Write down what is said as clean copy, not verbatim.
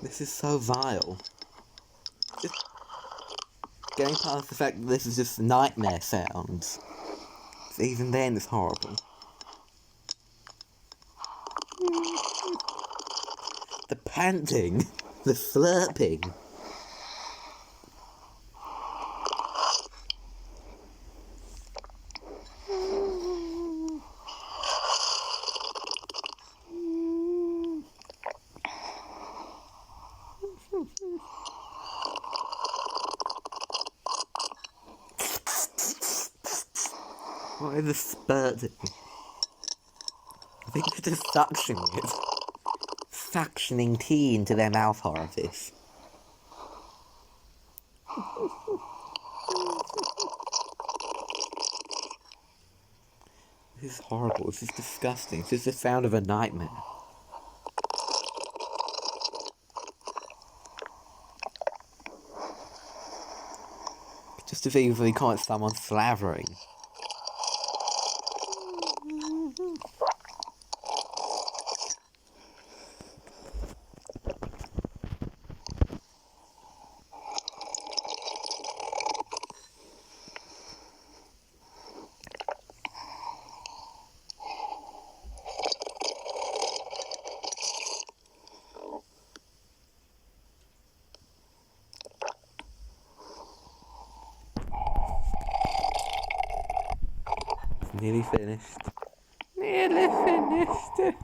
This is so vile. Just getting past the fact that this is just nightmare sounds. Even then, it's horrible. The panting, the slurping. What is the spurting? I think they're just suctioning it. Suctioning tea into their mouth orifice. This is horrible. This is disgusting. This is the sound of a nightmare. Just to think if we can't someone slavering. Nearly finished. Nearly finished.